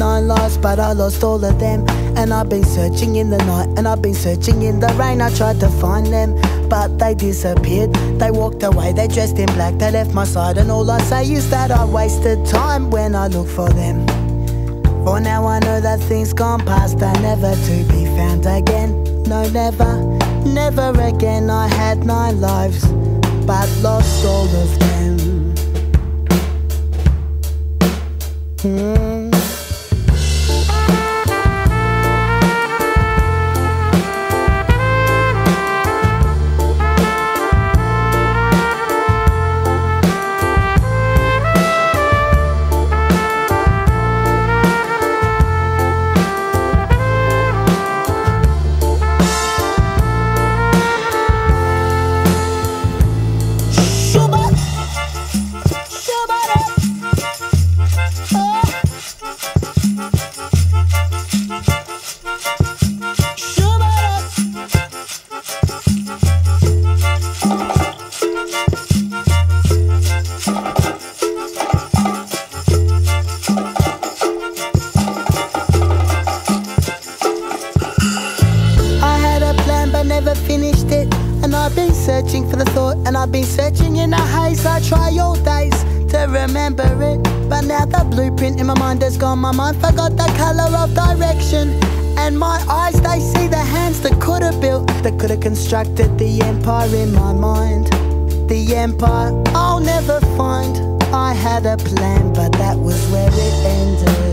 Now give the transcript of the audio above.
9 lives, but I lost all of them. And I've been searching in the night, and I've been searching in the rain. I tried to find them, but they disappeared. They walked away, they dressed in black, they left my side. And all I say is that I wasted time when I look for them. For now I know that things gone past are never to be found again. No, never, never again. I had 9 lives, but lost all of them. Never finished it, and I've been searching for the thought, and I've been searching in a haze. I try all days to remember it, but now the blueprint in my mind has gone. My mind forgot the colour of direction, and my eyes, they see the hands that could have built, that could have constructed the empire in my mind. The empire I'll never find. I had a plan, but that was where it ended.